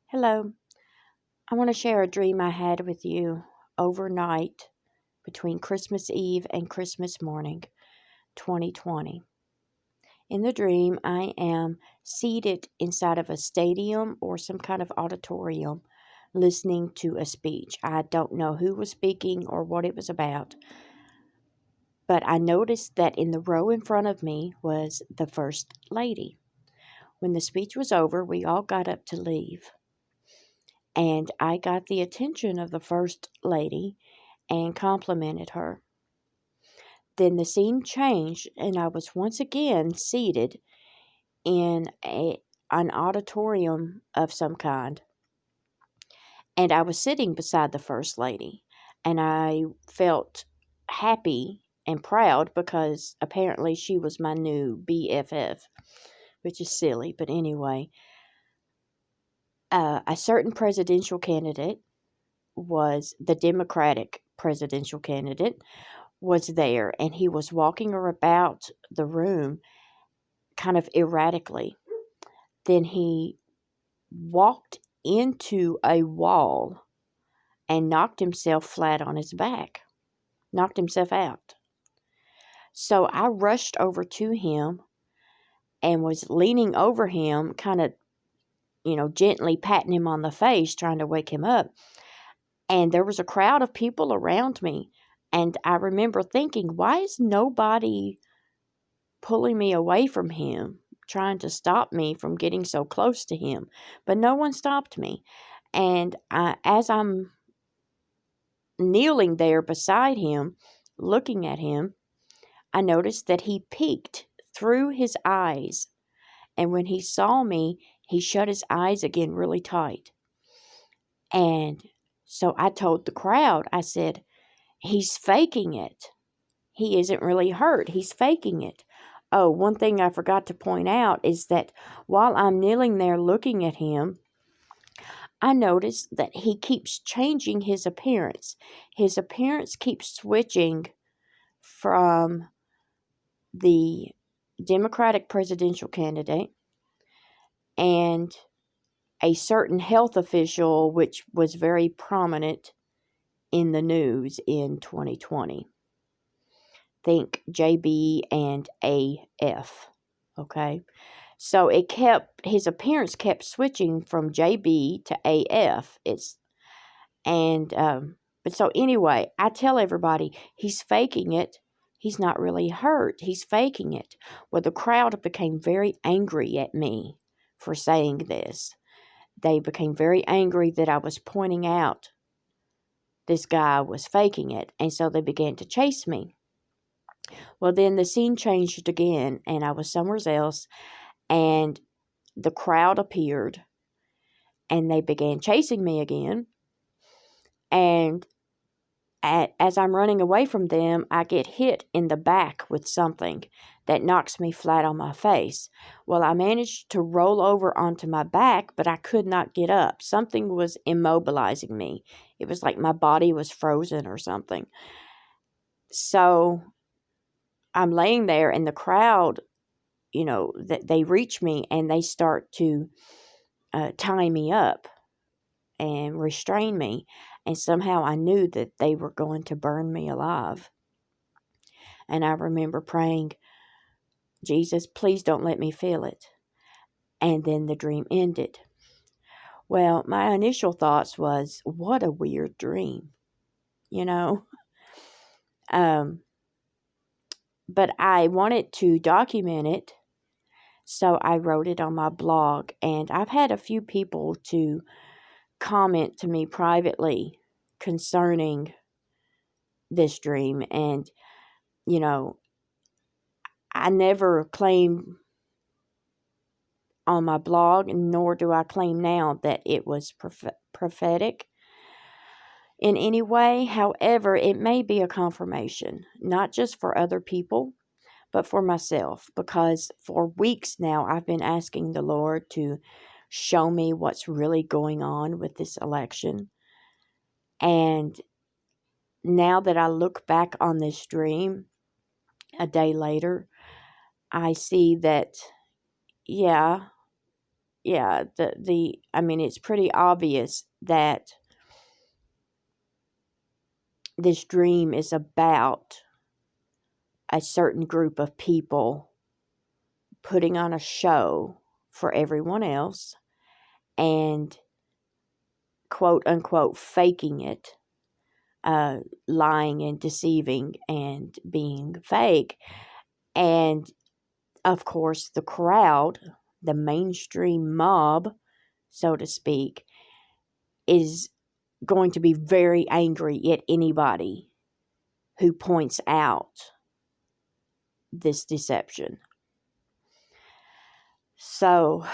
Hello. I want to share a dream I had with you overnight between Christmas Eve and Christmas morning, 2020. In the dream, I am seated inside of a stadium or some kind of auditorium listening to a speech. I don't know who was speaking or what it was about, but I noticed that in the row in front of me was the First Lady. When the speech was over, we all got up to leave. And I got the attention of the First Lady and complimented her. Then the scene changed, and I was once again seated in an auditorium of some kind. And I was sitting beside the First Lady, and I felt happy and proud because apparently she was my new BFF, which is silly, but anyway. A certain presidential candidate was the Democratic presidential candidate was there, and he was walking about the room kind of erratically. Then he walked into a wall and knocked himself flat on his back, knocked himself out. So I rushed over to him and was leaning over him, kind of, gently patting him on the face, trying to wake him up. And there was a crowd of people around me. And I remember thinking, why is nobody pulling me away from him, trying to stop me from getting so close to him? But no one stopped me. And as I'm kneeling there beside him, looking at him, I noticed that he peeked through his eyes. And when he saw me, he shut his eyes again really tight. And so I told the crowd, I said, he's faking it. He isn't really hurt. He's faking it. Oh, one thing I forgot to point out is that while I'm kneeling there looking at him, I notice that he keeps changing his appearance. His appearance keeps switching from the Democratic presidential candidate and a certain health official, which was very prominent in the news in 2020. Think JB and AF. Okay. So his appearance kept switching from JB to AF. But so anyway, I tell everybody he's faking it. He's not really hurt. He's faking it. Well, the crowd became very angry at me for saying this. They became very angry that I was pointing out this guy was faking it. And so they began to chase me. Well, then the scene changed again, and I was somewhere else, and the crowd appeared, and they began chasing me again. And as I'm running away from them, I get hit in the back with something that knocks me flat on my face. Well, I managed to roll over onto my back, but I could not get up. Something was immobilizing me. It was like my body was frozen or something. So I'm laying there, and the crowd, they reach me and they start to tie me up and restrain me. And somehow I knew that they were going to burn me alive. And I remember praying, Jesus, please don't let me feel it. And then the dream ended. Well, my initial thoughts was, what a weird dream, you know. But I wanted to document it, so I wrote it on my blog. And I've had a few people to comment to me privately concerning this dream. And, I never claim on my blog, nor do I claim now that it was prophetic in any way. However, it may be a confirmation, not just for other people, but for myself, because for weeks now I've been asking the Lord to show me what's really going on with this election. And now that I look back on this dream a day later, I see that, yeah, yeah, I mean, it's pretty obvious that this dream is about a certain group of people putting on a show for everyone else and quote unquote faking it, lying and deceiving and being fake. And of course, the crowd, the mainstream mob, so to speak, is going to be very angry at anybody who points out this deception. So,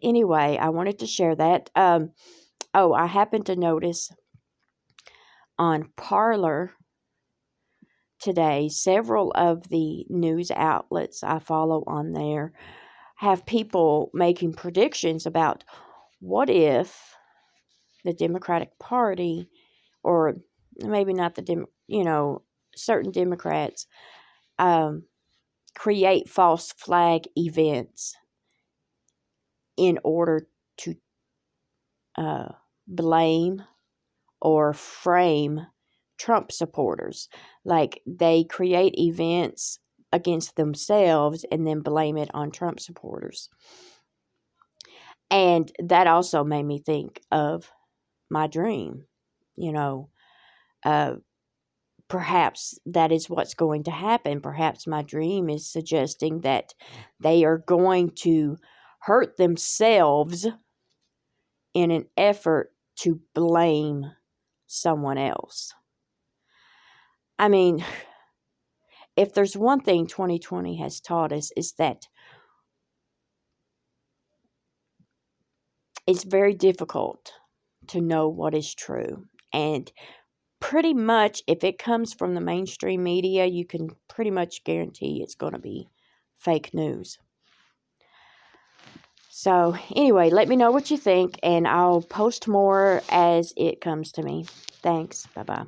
anyway, I wanted to share that. I happened to notice on Parler today, several of the news outlets I follow on there have people making predictions about what if the Democratic Party, or maybe not certain Democrats, create false flag events in order to blame or frame Trump supporters. Like they create events against themselves and then blame it on Trump supporters. And that also made me think of my dream. You know, perhaps that is what's going to happen. Perhaps my dream is suggesting that they are going to hurt themselves in an effort to blame someone else. I mean, if there's one thing 2020 has taught us, is that it's very difficult to know what is true. And pretty much, if it comes from the mainstream media, you can pretty much guarantee it's going to be fake news. So, anyway, let me know what you think, and I'll post more as it comes to me. Thanks. Bye-bye.